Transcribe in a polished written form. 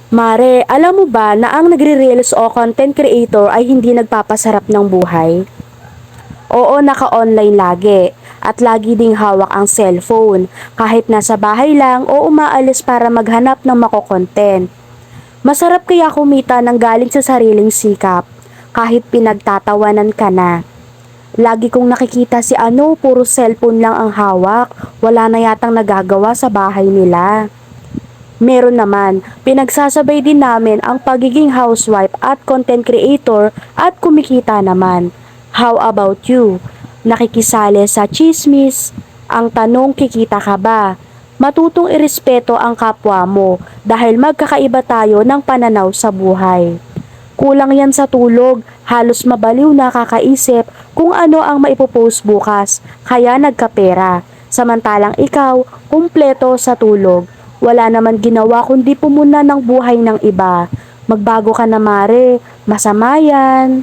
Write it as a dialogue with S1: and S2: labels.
S1: Mare, alam mo ba na ang nagre-reels o content creator ay hindi nagpapasarap ng buhay? Oo, naka-online lagi. At lagi ding hawak ang cellphone, kahit nasa bahay lang o umaalis para maghanap ng makokontent. Masarap kaya kumita ng galing sa sariling sikap, kahit pinagtatawanan ka na. Lagi kong nakikita si puro cellphone lang ang hawak, wala na yatang nagagawa sa bahay nila. Meron naman, pinagsasabay din namin ang pagiging housewife at content creator at kumikita naman. How about you? Nakikisali sa chismis? Ang tanong, kikita ka ba? Matutong irespeto ang kapwa mo dahil magkakaiba tayo ng pananaw sa buhay. Kulang yan sa tulog, halos mabaliw na kakaisip kung ano ang maipopost bukas, kaya nagkapera. Samantalang ikaw, kumpleto sa tulog. Wala naman ginawa kundi pumuna ng buhay ng iba. Magbago ka na, Mare, masama yan.